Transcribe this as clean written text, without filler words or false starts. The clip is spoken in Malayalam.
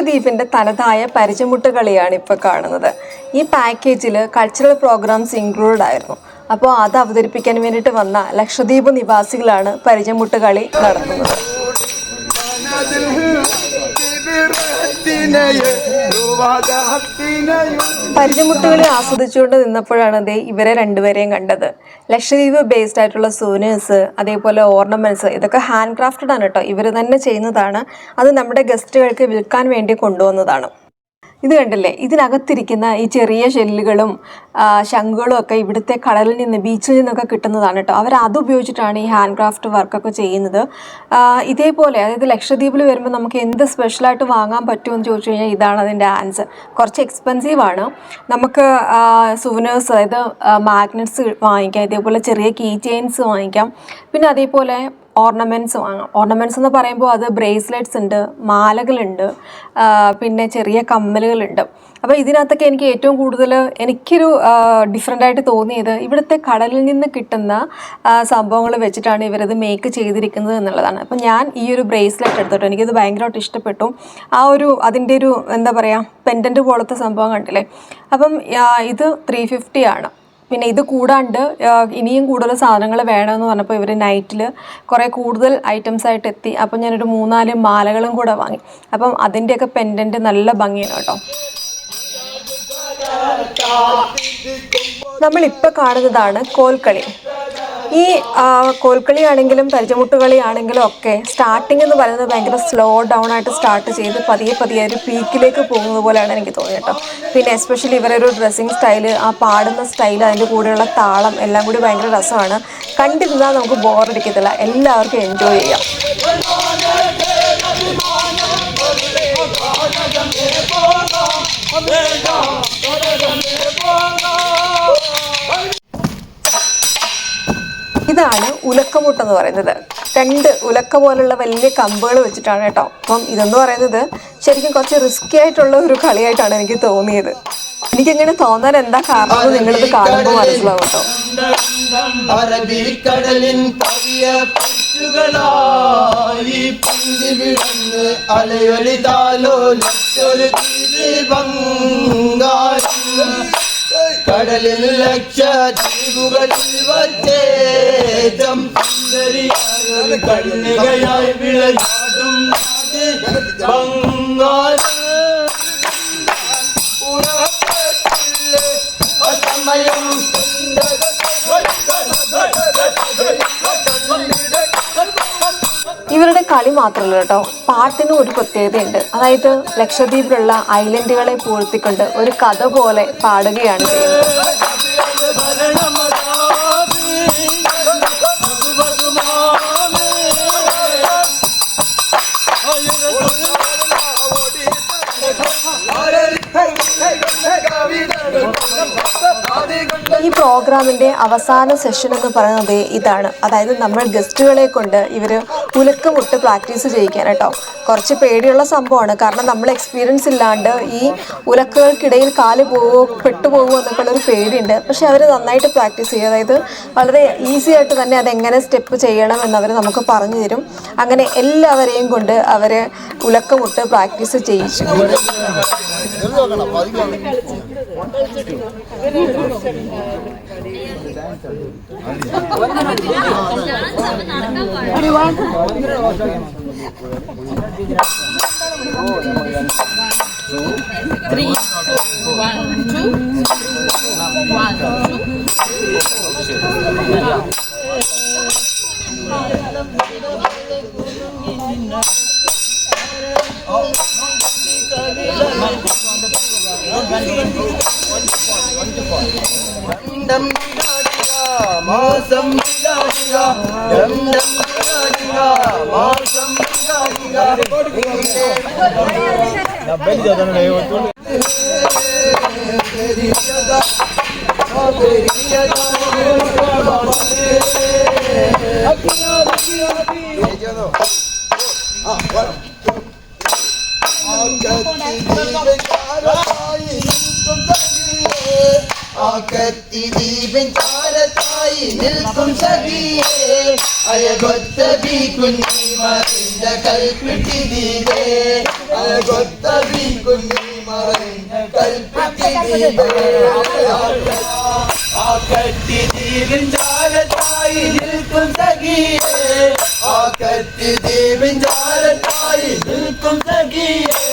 ലക്ഷദ്വീപിൻ്റെ തനതായ പരിചമുട്ട് കളിയാണ് ഇപ്പോൾ കാണുന്നത്. ഈ പാക്കേജിൽ കൾച്ചറൽ പ്രോഗ്രാംസ് ഇൻക്ലൂഡ് ആയിരുന്നു. അപ്പോൾ അത് അവതരിപ്പിക്കാൻ വേണ്ടിയിട്ട് വന്ന ലക്ഷദ്വീപ് നിവാസികളാണ് പരിചമുട്ട് കളി നടത്തുന്നത്. പരിചമുട്ടുകളി ആസ്വദിച്ചുകൊണ്ട് നിന്നപ്പോഴാണ് ഇവരെ രണ്ടുപേരെയും കണ്ടത്. ലക്ഷദ്വീപ് ബേസ്ഡ് ആയിട്ടുള്ള സൂനേഴ്സ്, അതേപോലെ ഓർണമെന്റ്സ്, ഇതൊക്കെ ഹാൻഡ് ക്രാഫ്റ്റഡ് ആണ് കേട്ടോ. ഇവർ തന്നെ ചെയ്യുന്നതാണ്. അത് നമ്മുടെ ഗസ്റ്റുകൾക്ക് വിൽക്കാൻ വേണ്ടി കൊണ്ടുവന്നതാണ്. ഇത് കണ്ടില്ലേ, ഇതിനകത്തിരിക്കുന്ന ഈ ചെറിയ ഷെല്ലുകളും ശംഖുകളും ഒക്കെ ഇവിടുത്തെ കടലിൽ നിന്ന്, ബീച്ചിൽ നിന്നൊക്കെ കിട്ടുന്നതാണ് കേട്ടോ. അവർ അത് ഉപയോഗിച്ചിട്ടാണ് ഈ ഹാൻഡ് ക്രാഫ്റ്റ് വർക്കൊക്കെ ചെയ്യുന്നത്. ഇതേപോലെ, അതായത് ലക്ഷദ്വീപിൽ വരുമ്പോൾ നമുക്ക് എന്ത് സ്പെഷ്യലായിട്ട് വാങ്ങാൻ പറ്റുമെന്ന് ചോദിച്ചു കഴിഞ്ഞാൽ ഇതാണ് അതിൻ്റെ ആൻസർ. കുറച്ച് എക്സ്പെൻസീവാണ്. നമുക്ക് സുവനേഴ്സ്, അതായത് മാഗ്നറ്റ്സ് വാങ്ങിക്കാം, ഇതേപോലെ ചെറിയ കീ ചെയിൻസ് വാങ്ങിക്കാം, പിന്നെ അതേപോലെ ഓർണമെൻറ്റ്സ് വാങ്ങാം. ഓർണമെൻറ്റ്സ് എന്ന് പറയുമ്പോൾ അത് ബ്രേസ്ലെറ്റ്സ് ഉണ്ട്, മാലകളുണ്ട്, പിന്നെ ചെറിയ കമ്മലുകളുണ്ട്. അപ്പോൾ ഇതിനകത്തൊക്കെ എനിക്ക് ഏറ്റവും കൂടുതൽ എനിക്കൊരു ഡിഫറെൻ്റായിട്ട് തോന്നിയത് ഇവിടുത്തെ കടലിൽ നിന്ന് കിട്ടുന്ന സംഭവങ്ങൾ വെച്ചിട്ടാണ് ഇവരത് മേക്ക് ചെയ്തിരിക്കുന്നത് എന്നുള്ളതാണ്. അപ്പം ഞാൻ ഈ ഒരു ബ്രേസ്ലെറ്റ് എടുത്തിട്ട് എനിക്കിത് ഭയങ്കരമായിട്ട് ഇഷ്ടപ്പെട്ടു. അതിൻ്റെ ഒരു എന്താ പറയുക, പെൻഡൻറ്റ് പോലത്തെ സംഭവം കണ്ടില്ലേ. അപ്പം ഇത് 350 ആണ്. പിന്നെ ഇത് കൂടാണ്ട് ഇനിയും കൂടുതൽ സാധനങ്ങൾ വേണമെന്ന് പറഞ്ഞപ്പോൾ ഇവർ നൈറ്റിൽ കുറേ കൂടുതൽ ഐറ്റംസ് ആയിട്ട് എത്തി. അപ്പം ഞാനൊരു 3-4 മാലകളും കൂടെ വാങ്ങി. അപ്പം അതിൻ്റെയൊക്കെ പെൻഡൻറ്റ് നല്ല ഭംഗിയാണ് കേട്ടോ. നമ്മളിപ്പോൾ കാണുന്നതാണ് കോൽക്കളി. ഈ കോൽക്കളി ആണെങ്കിലും പരിചമുട്ട് കളി ആണെങ്കിലും ഒക്കെ സ്റ്റാർട്ടിംഗ് എന്ന് പറയുന്നത് ഭയങ്കര സ്ലോ ഡൗൺ ആയിട്ട് സ്റ്റാർട്ട് ചെയ്ത് പതിയെ ഒരു പീക്കിലേക്ക് പോകുന്നത് പോലെയാണ് എനിക്ക് തോന്നിയത് കേട്ടോ. പിന്നെ എസ്പെഷ്യലി ഇവരൊരു ഡ്രസ്സിങ് സ്റ്റൈല്, ആ പാടുന്ന സ്റ്റൈല്, അതിൻ്റെ കൂടെയുള്ള താളം എല്ലാം കൂടി ഭയങ്കര രസമാണ്. കണ്ടിരുന്നാൽ നമുക്ക് ബോറടിക്കത്തില്ല, എല്ലാവർക്കും എൻജോയ് ചെയ്യാം. ഇതാണ് ഉലക്കമുട്ടെന്ന് പറയുന്നത്. 2 ഉലക്ക പോലുള്ള വലിയ കമ്പുകൾ വെച്ചിട്ടാണ് കേട്ടോ. അപ്പം ഇതെന്ന് പറയുന്നത് ശരിക്കും കുറച്ച് റിസ്കി ആയിട്ടുള്ള ഒരു കളിയായിട്ടാണ് എനിക്ക് തോന്നിയത്. എനിക്കിങ്ങനെ തോന്നാൻ എന്താ കാരണം നിങ്ങളിത് കാണുമ്പോൾ മനസ്സിലാവും കേട്ടോ. അറബിക്കടലിൻ കടലിൽ ലക്ഷദ്വീപുകളിൽ വച്ചേറ്റം കണ്ണികയായി വിളയാടും ബംഗാൾ സമയം ഇവരുടെ കളി മാത്രമല്ല കേട്ടോ, പാട്ടിനും ഒരു പ്രത്യേകതയുണ്ട്. അതായത് ലക്ഷദ്വീപിലുള്ള ഐലൻഡുകളെ പൂഴ്ത്തിക്കൊണ്ട് ഒരു കഥ പോലെ പാടുകയാണ് ചെയ്യുന്നത്. ഈ പ്രോഗ്രാമിൻ്റെ അവസാന സെഷൻ എന്ന് പറയുന്നത് ഇതാണ്. അതായത് നമ്മൾ ഗസ്റ്റുകളെ കൊണ്ട് ഇവർ ഉലക്കമുട്ട് പ്രാക്ടീസ് ചെയ്യിക്കാൻ കേട്ടോ. കുറച്ച് പേടിയുള്ള സംഭവമാണ്, കാരണം നമ്മൾ എക്സ്പീരിയൻസ് ഇല്ലാണ്ട് ഈ ഉലക്കുകൾക്കിടയിൽ കാല് പെട്ടുപോകുമോ എന്നൊക്കെയുള്ളൊരു പേടിയുണ്ട്. പക്ഷെ അവർ നന്നായിട്ട് പ്രാക്ടീസ് ചെയ്യും. അതായത് വളരെ ഈസി ആയിട്ട് തന്നെ അതെങ്ങനെ സ്റ്റെപ്പ് ചെയ്യണം എന്നവർ നമുക്ക് പറഞ്ഞു തരും. അങ്ങനെ എല്ലാവരെയും കൊണ്ട് അവർ ഉലക്കമുട്ട് പ്രാക്ടീസ് ചെയ്യിച്ചു. ആകത്തി ദീപൻ ചാരത്തായി നിൽക്കും സഖിയേ അഴകൊത്ത ബി കുഞ്ഞി മറിഞ്ഞ കൽപ്പിട്ടിതീരേ അഴകൊത്ത ബി കുഞ്ഞി മറിഞ്ഞ കൽപ്പിട്ടിതീരേ ആ കത്തി ദീപിൻ ചാരത്തായി നിൽക്കും സഖിയേ ആ കത്തി ദീപിൻ ചാരത്തായി നിൽക്കും സഖിയേ